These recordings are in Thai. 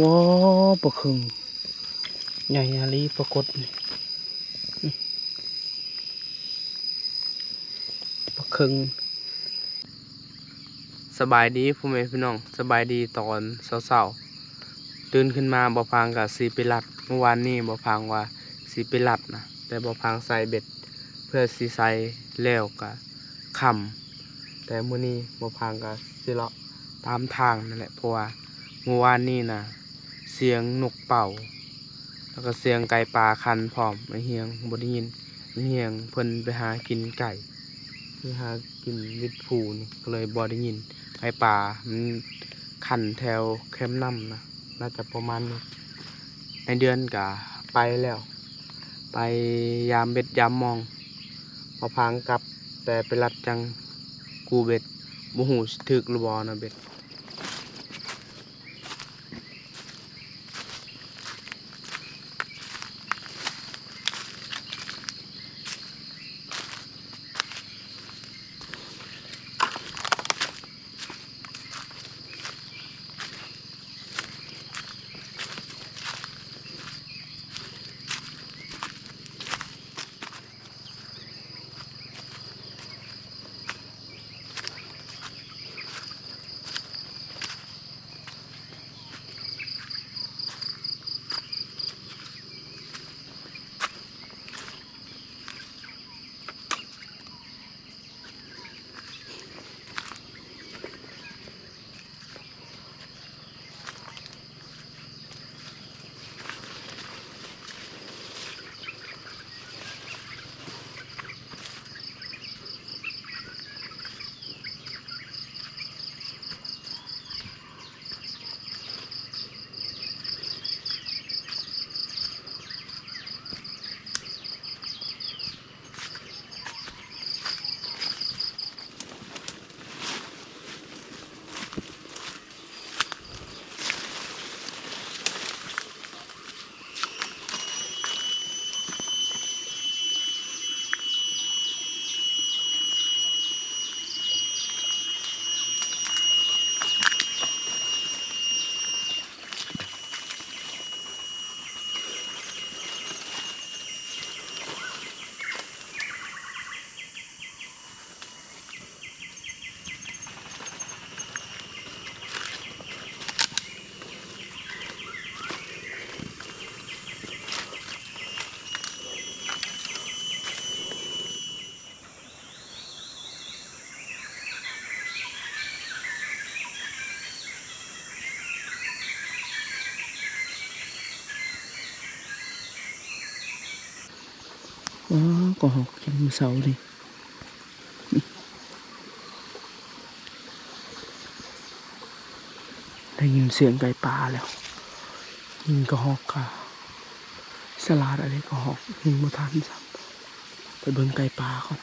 ว้าวปลาคึงใหญ่อะลีปรากฏปลาคึงสบายดีพ่อแม่พี่น้องสบายดีตอนเช้าๆตื่นขึ้นมาบ่พังก็สิไปลัดเมื่อวานนี้บ่พังว่าสิไปลัดนะแต่บ่พังใส่เบ็ดเพื่อสิใส่แล้วก็ค่ำแต่มื้อนี้บ่พังก็สิเลาะตามทางนั่นแหละเพราะว่าเมื่อวานนี้น่ะเสียงนกเป่าแล้วก็เสียงไก่ป่าคันพร้อมไอ้เฮียงบ่ได้ยินไอ้เฮียงเพิ่นไปหากินไก่ไปหากินวิดผูนี่ก็เลยบ่ได้ยินไก่ป่ามันคันแถวแคมป์น้ำนะน่าจะประมาณนี้ในเดือนก็ไปแล้วไปยามเบ็ดยามมองพอพังกลับแต่ไปรัดจังกูเบ็ดบ่ฮู้สิถึกหรือบ่นะเบ็ดก็หอกกินเสาดิได้ยินเสียงไก่ป่าแล้วยิงก็หอกค่ะสลาดอะไรก็หอกยิงบ่ทันซ้ำไปเบิ่งไก่ป่าก่อน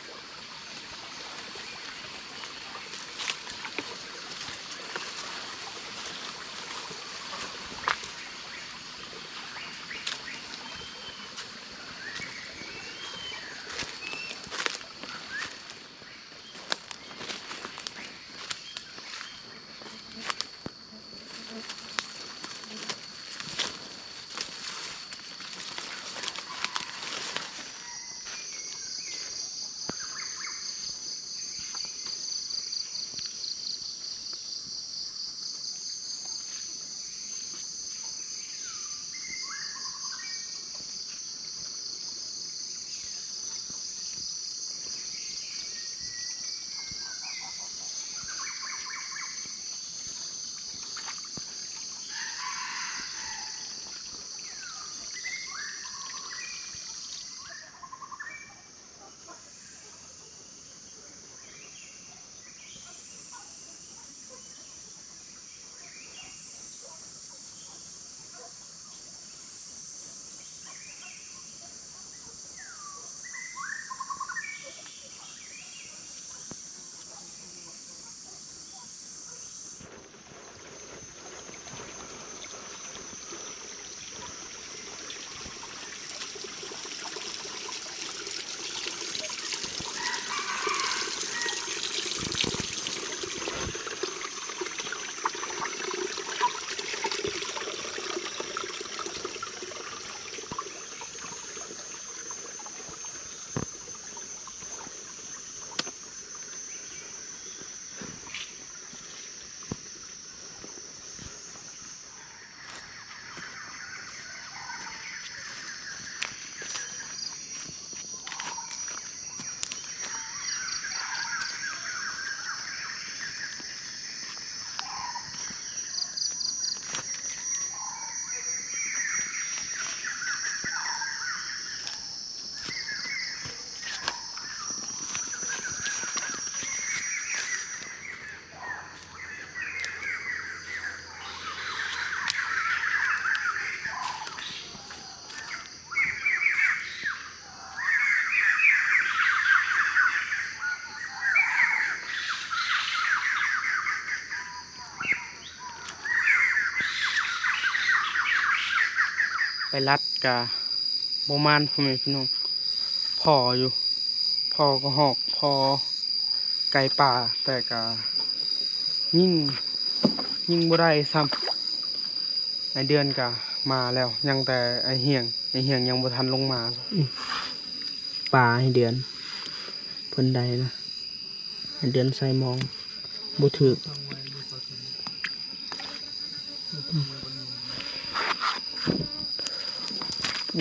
ไปรัดกะประมาณพ่อแม่พี่น้องพออยู่พอก็หอกพอไก่ป่าแต่กะยิ่งบ่ได้ซ้ำไอเดือนกะมาแล้วยังแต่ไอเหียงยังบ่ทันลงมาป่าไอเดือนเพิ่นใดนะไอเดือนใส่มองบ่ถึก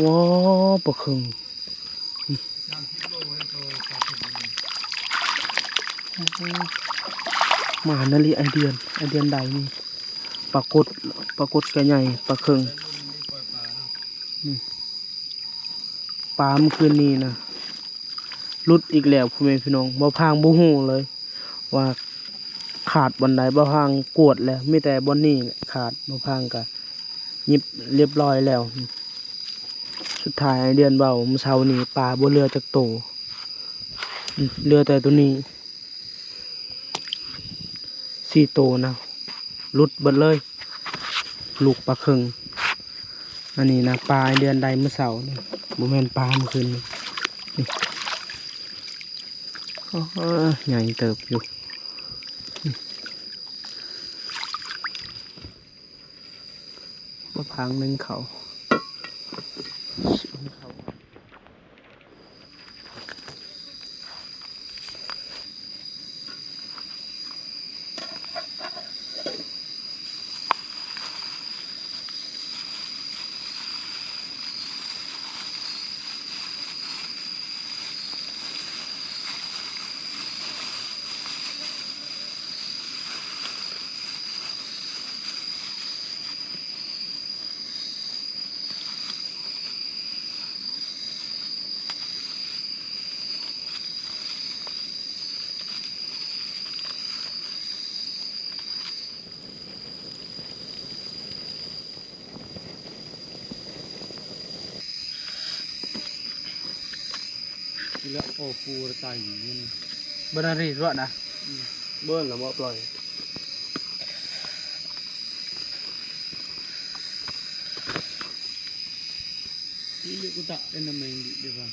ว้าวปะคึงมานาลีไอเดือนใดนี่ปรากฏกระใหญ่ปลาคึงปลาเมื่อคืนนี้นะรุดอีกแล้วพ่อแม่พี่น้องบ่พางบ่ฮู้เลยว่าขาดบอนใดบ่พางกวดแล้วมีแต่บอนนี้ขาดบ่พางก็ยิบเรียบร้อยแล้วสุดท้ายไอเดือนเบามื้อเช้านี้ปลาบ่เหลือจักโตเหลือแต่ตัวนี้4 โตนะรุดเบิดเลยลูกปลาคึงอันนี้นะปลาเดือนใดเมื่อเสาร์นี่บ่แม่นปลาเมื่อคืนนี่ใหญ่เติบอยู่มาพังหนึ่งเขาแล้วโอ้ปูตายอยู่นี่บรรลีรอดนะเบิ้ลแล้วบ่ปล่อยนี่เรียกกูตะเป็นน้ำมันดีกว่า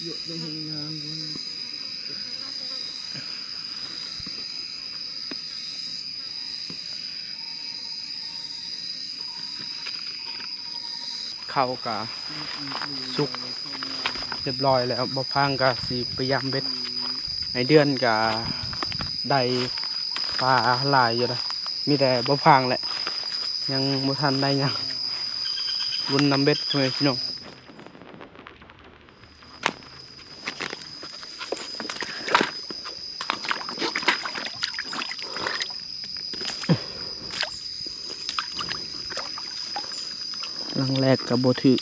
เยอะต้องทำงานเข้ากะสุกเรียบร้อยแล้วบ่พังกะสีพยายามเบ็ดในเดือนกะได้ปลาหลายอยู่นะมีแต่บ่พังแหละยังบ่ทันได้ยังวนนำเบ็ดเพื่อนพี่น้องหลังแรกกับบ่ถือ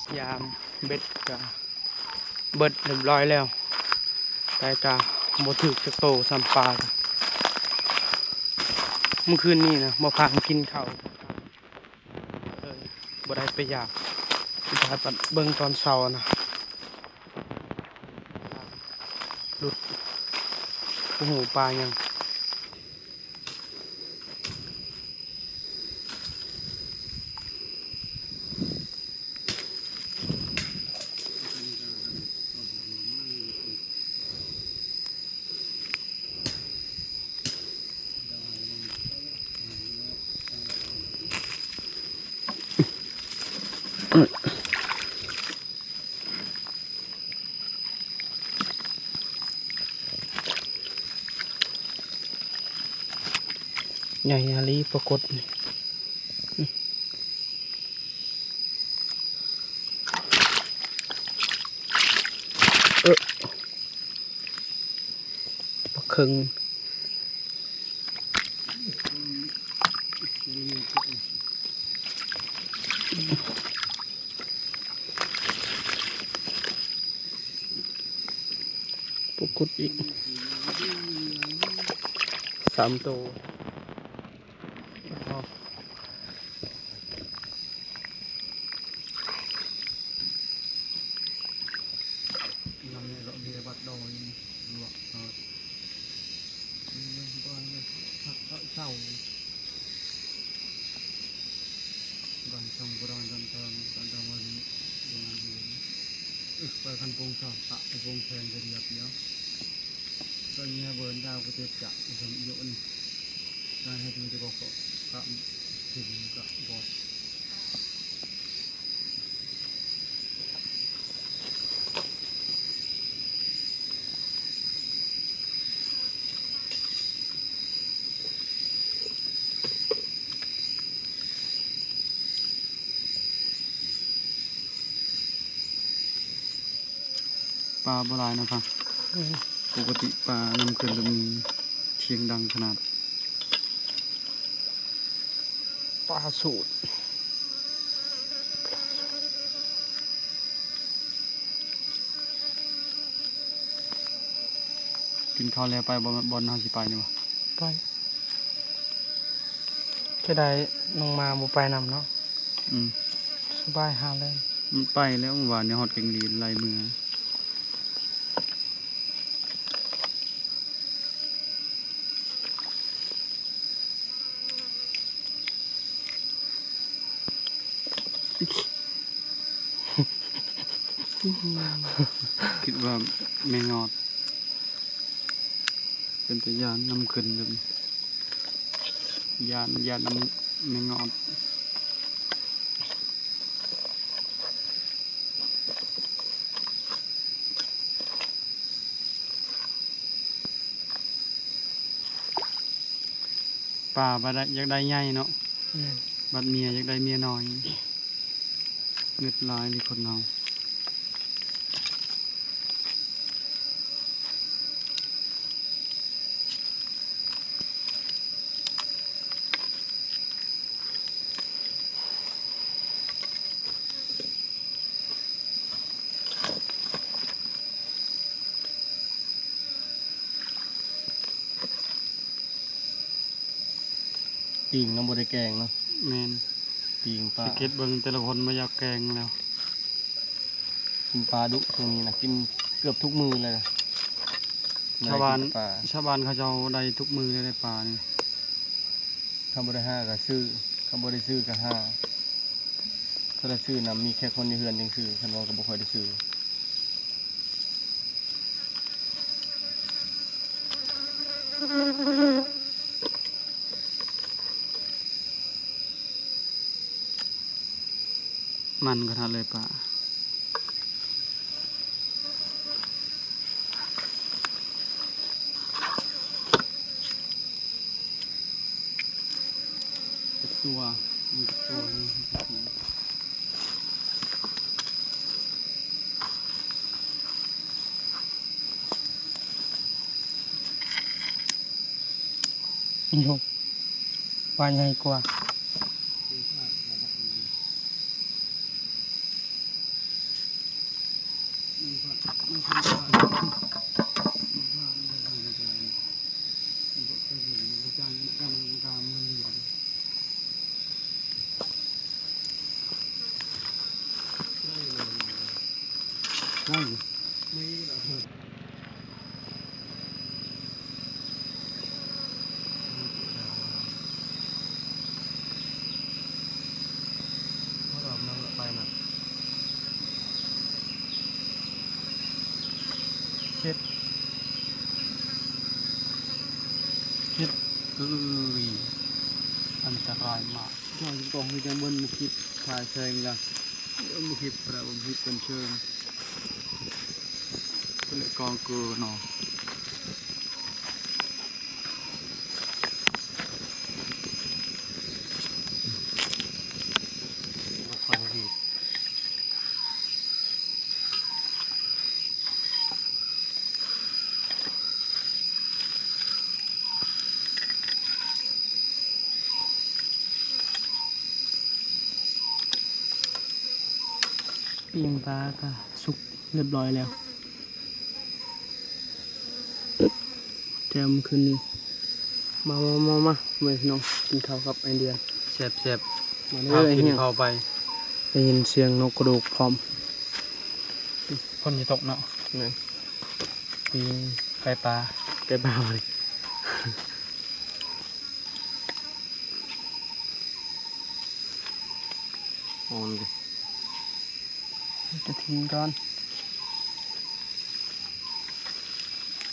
พยายามเบ็ดกะเบิดเรียบร้อยแล้วแต่กะบ่ถือจะโตสัมปลาเมื่อคืนนี้นะบ่พากินข้าวบ่ได้ไปอยากสุดท้ายปัดเบิ่งตอนเช้านะหลุดโอ้โหปลายังใหญ่อาลีปรากฏปลาคึง ปกุดอีก3 ตัวก่อนชมกรอนตอนวันดวงเห็นไปคันปงชอบตะปงแทนจะเรียบเนาะตอนนี้เบิร์นดาวก็จะจับทำโยนได้ให้ดูจะบอกก็ถึงกับบอดปลาโบราณนะครับปกติปลานำเกินจะมีเชียงดังขนาดปลาสูตรกินข้าวแล้วไปบอลเฮาสิไปนี่บ่ ไปจะได้น้องมาบ่ไปนำเนาะสบายหาเลย มันไปแล้วเมื่อวานเนี่ยฮอดเก่งดีลายมือคิดว่าแมงอดเป็นตะยานนำขึ้นแบบยานนำแมงอดป่าบัดอยากได้ใหญ่เนาะบัดเมียอยากได้เมียน้อยเงือดลายในคนเราปิงน้ำบดแกงเนาะ แมน ปิงปลา สเก็ตเบิ้งแต่ละคนมาอยากแกงแล้ว กินปลาดุตรงนี้นะกินเกือบทุกมือเลยนะ ชาวบ้าน ไม่ได้กินแต่ปลา ชาวบ้านเขาจะเอาได้ทุกมือเลยได้ปลานี่ ข้าวบดห้ากับซื้อข้าวบดซื้อกับห้าถ้าได้ซื้อนำมีแค่คนในเฮือนยังซื้อคันว่าก็บ่ค่อยได้ซื้อมันก็ทันเลยปลาตัวมีตัวนี้ โยกปลาใหญ่กว่าเฮ็ด เอ้ยอันตรายมากก็จะต้องให้จังบนมุขิดถ่ายแสงละมุขิดประมุขิดเป็นเชิงเป็นกองเกลือเนาะ ปิ้งปลาก็สุกเรียบร้อยแล้วแจมคืนนี้มาเว้ยน้องกินข้าวกับไอเดียแซ่บๆมาเด้อไอ้เหี้ยเข้าไปได้ยินเสียงนกกระดูกพร้อมคนสิตกเนาะนี่ปิ้งไก่ปลาเลย โอนเลย จะทิ้งก่อน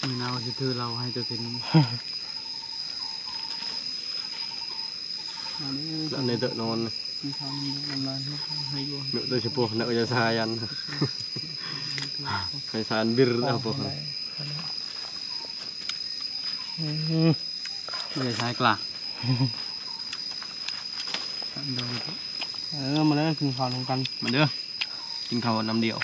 มีนาวสิถือเราให้ตัวทิ้ง แล้วในเดอะนอน กินข้าวมันน้ำลายให้อยู่ เนื้อโดยเฉพาะเนื้อจะสายันให้สารบิรเอาพวกไม่ได้ใช้กล้า มาเลยกินข้าวลงกัน มาเด้อกินข้าวน้ำเดียว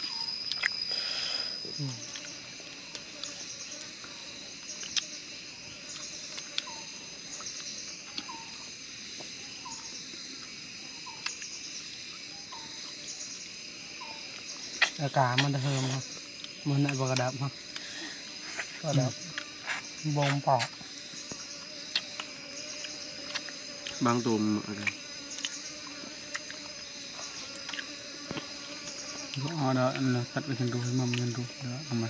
อากาศมันเทิมครับมันในบกระดับครับก็ดับบ่มปอก บางตัวอะไร อ๋อเดี๋ยวเราตัดไปกันดูให้มันดูเดี๋ยวเอามา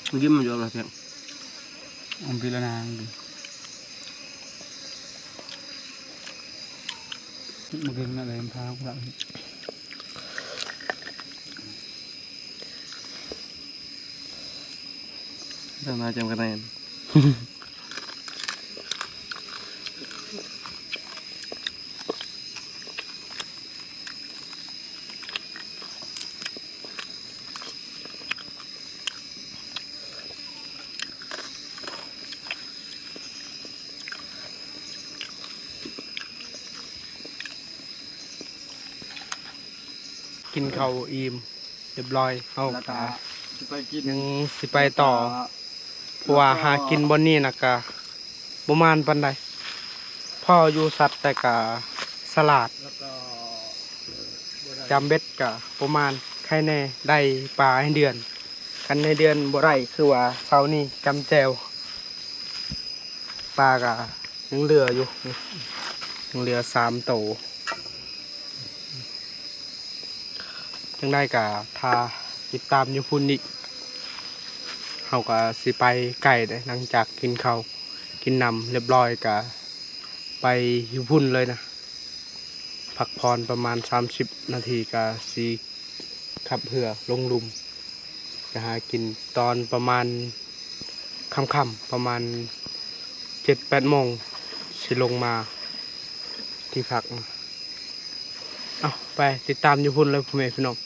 เมื่อกี้มันอยู่อะไรเพียง อมพิลนางดิมากินอะไรพาพวกเรา จะมาจำกันแน่น กินข้าวอิ่มเรียบร้อยเอา แล้ว กะ ก็ไปกิน ยังสิไปต่อเพราะว่าหากินบนนี้นะกะประมาณปันใดพ่ออยู่สัตว์แต่กะสลัด แล้วก็ จำเบ็ดกะประมาณใครแน่ได้ปลาให้เดือนคันในเดือนบ่ได้คือว่าเช้านี้จำแจวปลากะยังเหลืออยู่ยังเหลือ3 ตัวจังได้กะทาติดตามอยู่พุ่นอีกเฮาก็สิไปไก่ได้หลังจากกินข้าวกินน้ำเรียบร้อยกะไปอยู่พุ่นเลยนะพักพรประมาณ30 นาทีกะสิขับเรือลงลุมจะหากินตอนประมาณค่ำๆประมาณ 7-8 โมงสิลงมาที่พักเอาไปติดตามอยู่พุ่นเลยพ่อแม่พี่น้อง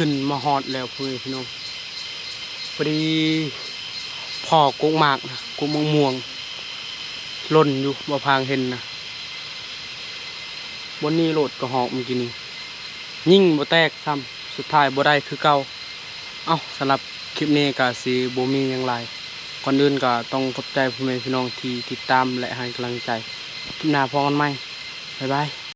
ขึ้นมาฮอดแล้วพ่อแม่พี่น้องพอดีพ่อกุ๊กหมากนะกุ๊กม่วงหล่นอยู่บ่พางเห็นนะบนนี้โหลดกระหอกเมื่อกี้นี้ยิ่งบ่แตกซ้ำสุดท้ายบ่ได้คือเก่าเอ้าสำหรับคลิปนี้ก็สิบ่มีหยังหลายก่อนอื่นก็ต้องขอบใจพ่อแม่พี่น้องที่ติดตามและให้กำลังใจคลิปหน้าพบกันใหม่บ๊ายบาย